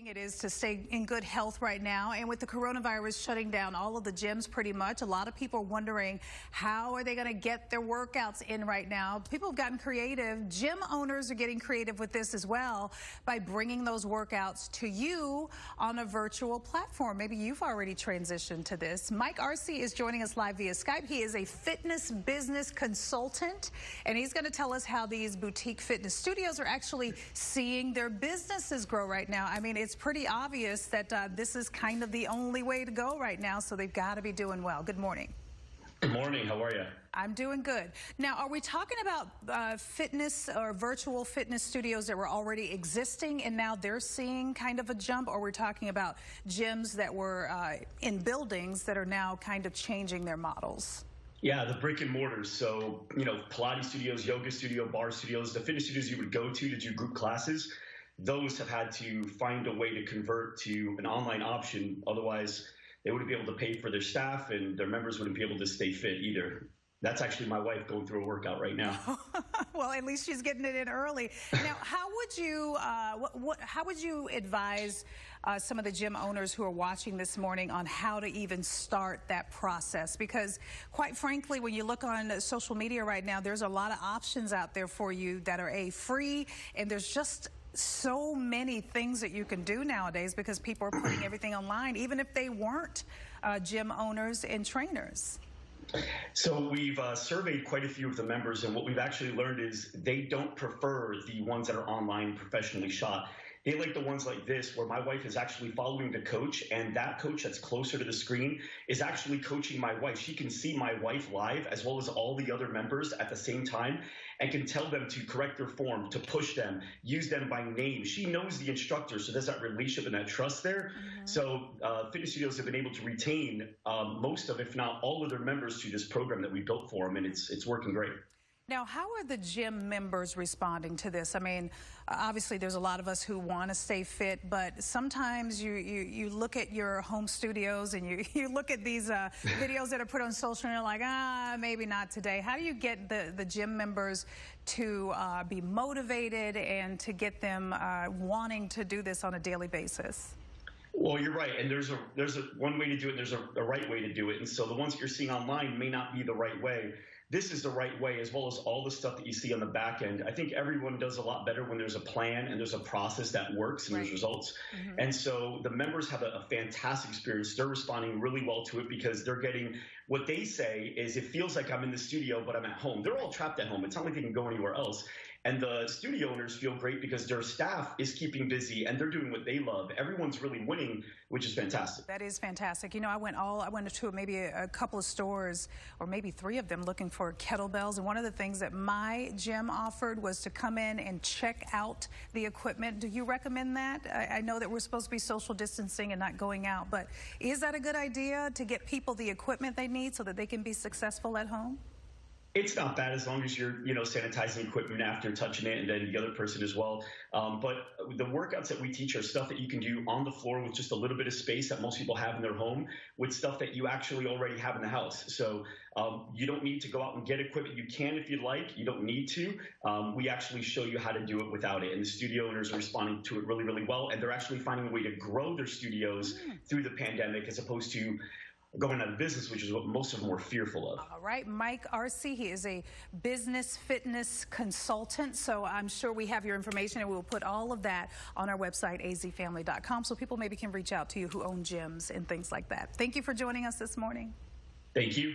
It is to stay in good health right now, and with the coronavirus shutting down all of the gyms pretty much, a lot of people are wondering how are they going to get their workouts in right now. People have gotten creative. Gym owners are getting creative with this as well by bringing those workouts to you on a virtual platform. Maybe you've already transitioned to this. Mike Arce is joining us live via Skype. He is a fitness business consultant, and he's going to tell us how these boutique fitness studios are actually seeing their businesses grow right now. I mean, it's pretty obvious that this is kind of the only way to go right now, so they've got to be doing well. Good morning. Good morning. How are you? I'm doing good. Now, are we talking about fitness or virtual fitness studios that were already existing and now they're seeing kind of a jump, or we're talking about gyms that were in buildings that are now kind of changing their models? Yeah, the brick and mortars. So, Pilates studios, yoga studio, bar studios, the fitness studios you would go to do group classes, those have had to find a way to convert to an online option. Otherwise, they wouldn't be able to pay for their staff, and their members wouldn't be able to stay fit either. That's actually my wife going through a workout right now. Well, at least she's getting it in early. Now, how would you advise some of the gym owners who are watching this morning on how to even start that process? Because quite frankly, when you look on social media right now, there's a lot of options out there for you that are free, and there's just so many things that you can do nowadays because people are putting everything online, even if they weren't gym owners and trainers. So we've surveyed quite a few of the members, and what we've actually learned is they don't prefer the ones that are online professionally shot. They like the ones like this, where my wife is actually following the coach, and that coach that's closer to the screen is actually coaching my wife. She can see my wife live as well as all the other members at the same time and can tell them to correct their form, to push them, use them by name. She knows the instructor, so there's that relationship and that trust there. So fitness studios have been able to retain most of, if not all of their members to this program that we built for them, and it's working great. Now, how are the gym members responding to this? I mean, obviously there's a lot of us who want to stay fit, but sometimes you look at your home studios and you look at these videos that are put on social and you're like, maybe not today. How do you get the gym members to be motivated and to get them wanting to do this on a daily basis? Well, you're right, and there's one way to do it, and there's a right way to do it, and so the ones that you're seeing online may not be the right way. This is the right way, as well as all the stuff that you see on the back end. I think everyone does a lot better when there's a plan and there's a process that works and there's results. And so the members have a fantastic experience. They're responding really well to it because they're getting what they say is, it feels like I'm in the studio, but I'm at home. They're all trapped at home. It's not like they can go anywhere else. And the studio owners feel great because their staff is keeping busy and they're doing what they love. Everyone's really winning, which is fantastic. That is fantastic. I went to maybe a couple of stores, or maybe 3 of them, looking for kettlebells, and one of the things that my gym offered was to come in and check out the equipment. Do you recommend that? I know that we're supposed to be social distancing and not going out, but is that a good idea to get people the equipment they need so that they can be successful at home? It's not bad as long as you're, sanitizing equipment after touching it, and then the other person as well. But the workouts that we teach are stuff that you can do on the floor with just a little bit of space that most people have in their home, with stuff that you actually already have in the house. So you don't need to go out and get equipment. You can if you'd like. You don't need to. We actually show you how to do it without it. And the studio owners are responding to it really, really well. And they're actually finding a way to grow their studios through the pandemic, as opposed to going out of business, which is what most of them were fearful of. All right, Mike Arce, he is a business fitness consultant, so I'm sure we have your information, and we will put all of that on our website, azfamily.com, so people maybe can reach out to you who own gyms and things like that. Thank you for joining us this morning. Thank you.